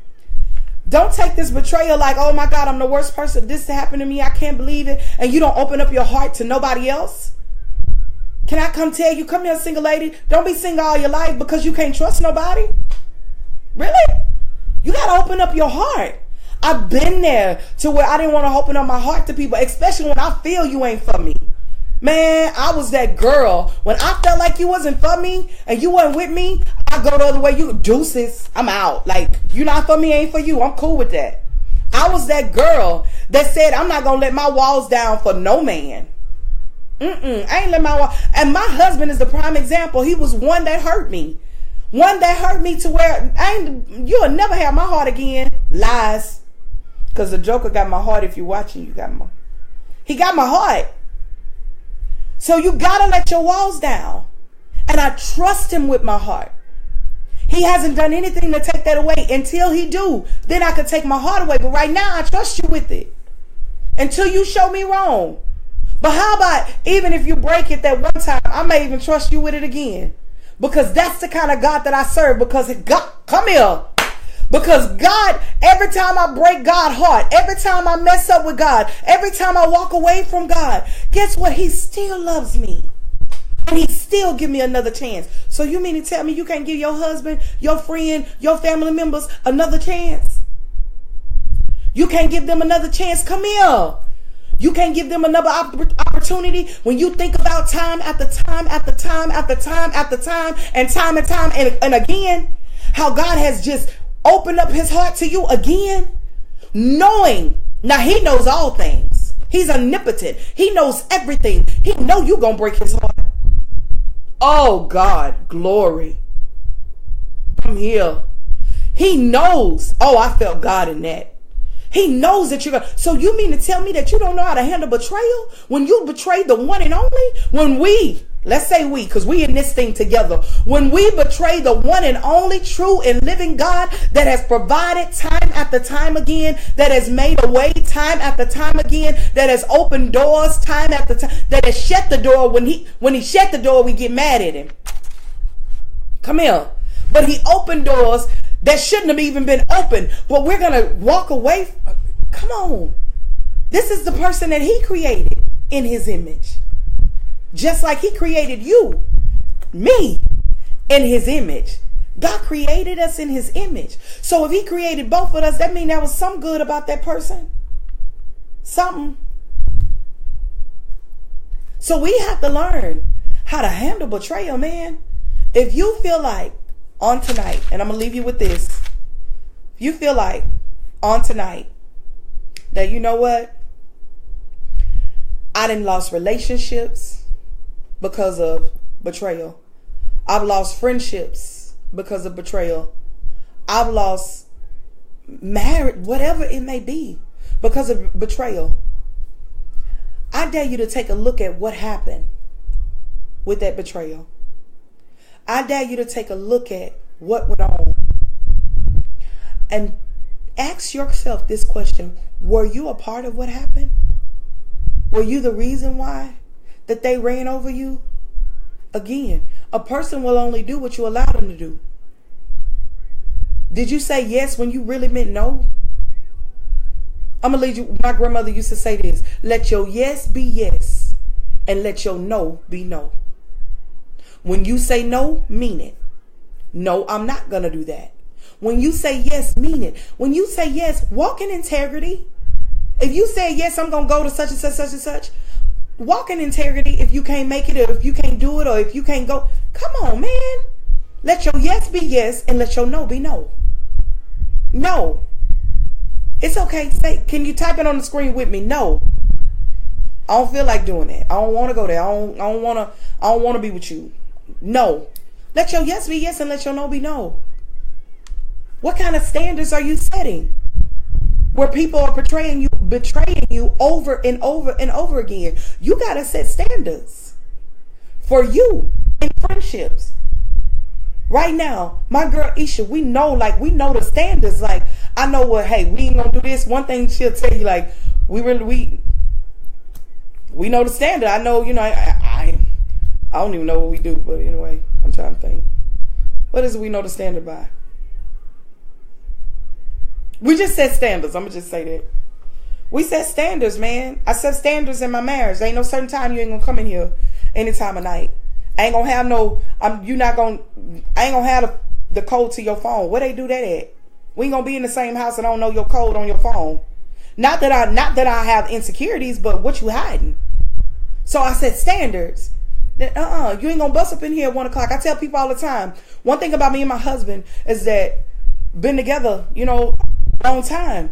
Don't take this betrayal like, oh my God, I'm the worst person. This happened to me. I can't believe it. And you don't open up your heart to nobody else. Can I come tell you, come here, single lady, don't be single all your life because you can't trust nobody? Really? You got to open up your heart. I've been there to where I didn't want to open up my heart to people, especially when I feel you ain't for me. Man, I was that girl. When I felt like you wasn't for me and you wasn't with me, I go the other way. You deuces, I'm out. Like, you not for me, ain't for you. I'm cool with that. I was that girl that said, I'm not going to let my walls down for no man. I ain't let my wall. And my husband is the prime example. He was one that hurt me. One that hurt me to where you'll never have my heart again. Lies. Because the Joker got my heart. If you're watching, he got my heart. So you gotta let your walls down. And I trust him with my heart. He hasn't done anything to take that away. Until he do, then I could take my heart away. But right now, I trust you with it. Until you show me wrong. But how about even if you break it that one time, I may even trust you with it again. Because that's the kind of God that I serve. Because God, come here. Because God, every time I break God's heart, every time I mess up with God, every time I walk away from God, guess what? He still loves me. And he still give me another chance. So you mean to tell me you can't give your husband, your friend, your family members another chance? You can't give them another chance? Come here. You can't give them another opportunity when you think about time after time after time after time after time and time and again, how God has just opened up his heart to you again, knowing. Now he knows all things. He's omnipotent. He knows everything. He know you gonna break his heart. Oh God, glory. Come here. He knows. Oh, I felt God in that. He knows that you're going to. So you mean to tell me that you don't know how to handle betrayal? When you betray the one and only? When we, let's say we, because we in this thing together. When we betray the one and only true and living God that has provided time after time again, that has made a way time after time again, that has opened doors time after time, that has shut the door. When he shut the door, we get mad at him. Come here. But he opened doors that shouldn't have even been open. But we're going to walk away. Come on. This is the person that he created in his image. Just like he created you, me, in his image. God created us in his image. So if he created both of us, that means there was some good about that person. Something. So we have to learn how to handle betrayal, man. If you feel like on tonight, and I'm going to leave you with this. If you feel like on tonight that, you know what, I done lost relationships because of betrayal. I've lost friendships because of betrayal. I've lost marriage, whatever it may be, because of betrayal. I dare you to take a look at what happened with that betrayal. I dare you to take a look at what went on and ask yourself this question. Were you a part of what happened? Were you the reason why that they ran over you? Again, a person will only do what you allow them to do. Did you say yes when you really meant no? I'm going to lead you. My grandmother used to say this. Let your yes be yes and let your no be no. When you say no, mean it. No, I'm not going to do that. When you say yes, mean it. When you say yes, walk in integrity. If you say yes, I'm going to go to such and such, such and such. Walk in integrity. If you can't make it, or if you can't do it, or if you can't go. Come on, man. Let your yes be yes and let your no be no. No. It's okay. Say, can you type it on the screen with me? No. I don't feel like doing that. I don't want to go there. I don't want to be with you. No. Let your yes be yes and let your no be no. What kind of standards are you setting? Where people are betraying you over and over and over again. You got to set standards for you in friendships. Right now, my girl Isha, we know the standards. Like, I know what, hey, we ain't gonna do this. One thing she'll tell you, like, we know the standard. I know, I don't even know what we do, but anyway, I'm trying to think. What is it we know the standard by? We just set standards. I'm gonna just say that. We set standards, man. I set standards in my marriage. There ain't no certain time you ain't gonna come in here any time of night. I ain't gonna have I ain't gonna have the code to your phone. Where they do that at? We ain't gonna be in the same house and I don't know your code on your phone. Not that I have insecurities, but what you hiding? So I set standards. That you ain't gonna bust up in here at 1 o'clock. I tell people all the time. One thing about me and my husband is that been together, long time.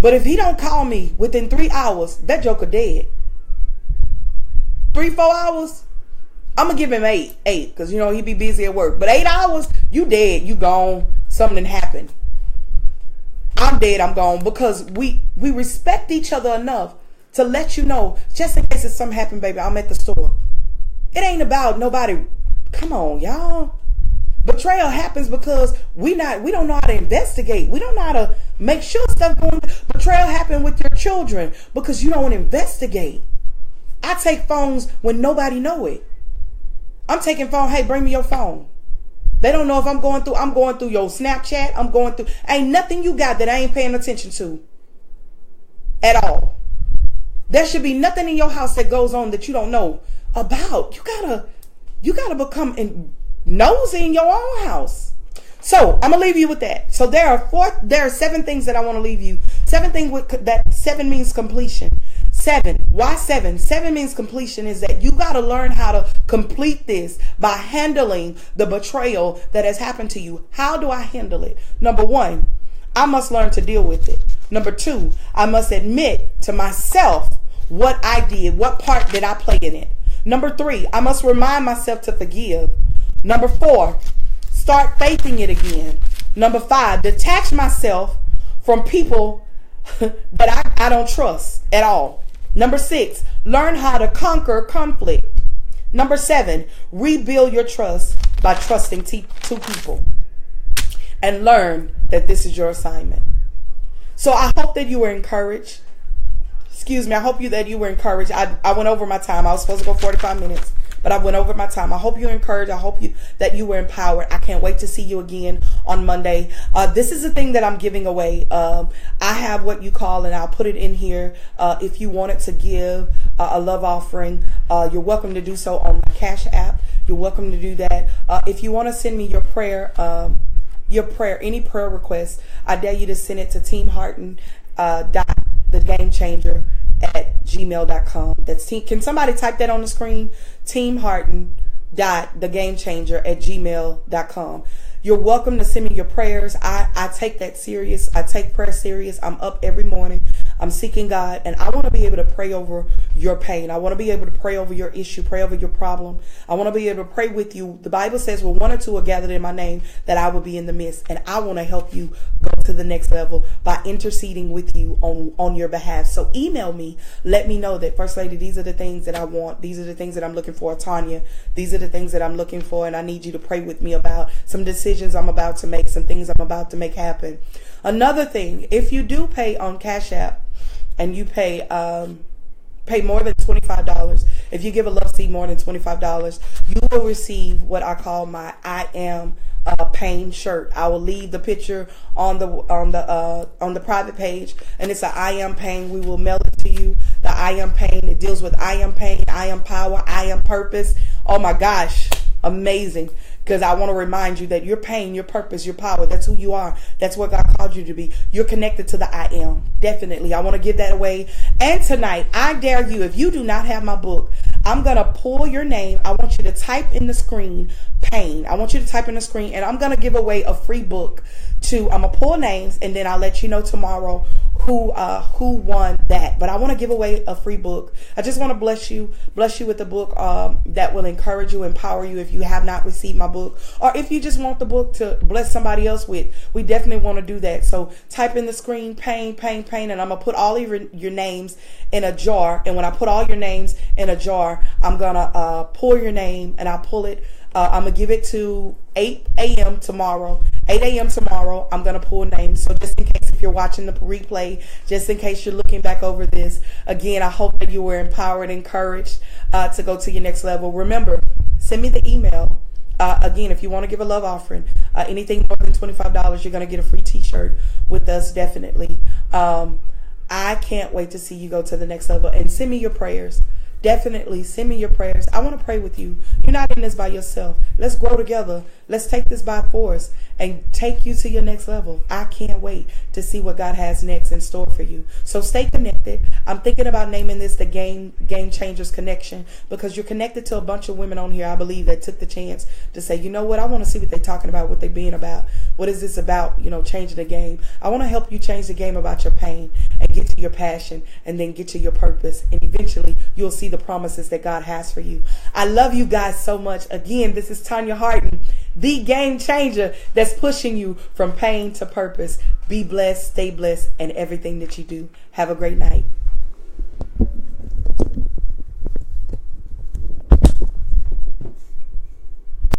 But if he don't call me within 3 hours, that joker dead. 3-4 hours, I'm gonna give him 8 because he be busy at work. But 8 hours, you dead, you gone. Something happened. I'm dead, I'm gone, because we respect each other enough to let you know, just in case if something happened, baby, I'm at the store. It ain't about nobody. Come on, y'all. Betrayal happens because we don't know how to investigate. We don't know how to make sure stuff going. Betrayal happen with your children because you don't investigate. I take phones when nobody know it. I'm taking phone. Hey, bring me your phone. They don't know if I'm going through your Snapchat. Ain't nothing you got that I ain't paying attention to at all. There should be nothing in your house that goes on that you don't know about. You gotta become nosy in your own house. So I'm gonna leave you with that. So there are 7 things that I want to leave you. 7 things that 7 means completion. 7. Why 7? 7 means completion is that you got to learn how to complete this by handling the betrayal that has happened to you. How do I handle it? Number 1, I must learn to deal with it. Number 2, I must admit to myself what I did, what part did I play in it. Number 3, I must remind myself to forgive. Number 4, start faithing it again. Number 5, detach myself from people that I don't trust at all. Number 6, learn how to conquer conflict. Number 7, rebuild your trust by trusting 2 people. And learn that this is your assignment. So I hope that you were encouraged. I hope that you were encouraged. I went over my time. I was supposed to go 45 minutes. But I went over my time. I hope you're encouraged. I hope that you were empowered. I can't wait to see you again on Monday. This is the thing that I'm giving away. I have what you call, and I'll put it in here. If you wanted to give a love offering, you're welcome to do so on my Cash App. You're welcome to do that. If you want to send me your prayer, any prayer request, I dare you to send it to teamharton.thegamechanger@gmail.com. Can somebody type that on the screen? teamharton.thegamechanger@gmail.com. You're welcome to send me your prayers. I take that serious. I take prayer serious. I'm up every morning. I'm seeking God, and I want to be able to pray over your pain. I want to be able to pray over your issue, pray over your problem. I want to be able to pray with you. The Bible says, well, 1 or 2 are gathered in my name, that I will be in the midst. And I want to help you go to the next level by interceding with you on your behalf. So email me. Let me know that, First Lady, these are the things that I want. These are the things that I'm looking for. Tanya, these are the things that I'm looking for, and I need you to pray with me about some decisions I'm about to make, some things I'm about to make happen. Another thing, if you do pay on Cash App, and you pay more than $25, if you give a love seed more than $25, you will receive what I call my I Am Pain shirt. I will leave the picture on the private page, and it's a I Am Pain. We will mail it to you. The I Am Pain, it deals with I am pain, I am power, I am purpose. Oh my gosh, amazing. Because I want to remind you that your pain, your purpose, your power, that's who you are. That's what God called you to be. You're connected to the I Am. Definitely. I want to give that away. And tonight, I dare you, if you do not have my book, I'm going to pull your name. I want you to type in the screen, pain. I want you to type in the screen, and I'm going to give away a free book I'm going to pull names, and then I'll let you know tomorrow who won that. But I want to give away a free book. I just want to bless you with a book that will encourage you, empower you if you have not received my book, or if you just want the book to bless somebody else with. We definitely want to do that. So type in the screen pain, and I'm gonna put all of your names in a jar. And when I put all your names in a jar, I'm gonna pull your name, and I'll pull it. I'm gonna give it to 8 a.m. tomorrow. 8 a.m. tomorrow, I'm going to pull names. So just in case, if you're watching the replay, just in case you're looking back over this, again, I hope that you were empowered, encouraged to go to your next level. Remember, send me the email. Again, if you want to give a love offering, anything more than $25, you're going to get a free t-shirt with us, definitely. I can't wait to see you go to the next level. And send me your prayers. Definitely send me your prayers. I want to pray with you. You're not in this by yourself. Let's grow together. Let's take this by force and take you to your next level. I can't wait to see what God has next in store for you. So stay connected. I'm thinking about naming this the Game Changers Connection, because you're connected to a bunch of women on here, I believe, that took the chance to say, you know what, I want to see what they're talking about, what they're being about. What is this about? You know, changing the game. I want to help you change the game about your pain and get to your passion, and then get to your purpose. And eventually you'll see the promises that God has for you. I love you guys so much. Again, this is Tanya Harden, the game changer that's pushing you from pain to purpose. Be blessed, stay blessed, and everything that you do. Have a great night.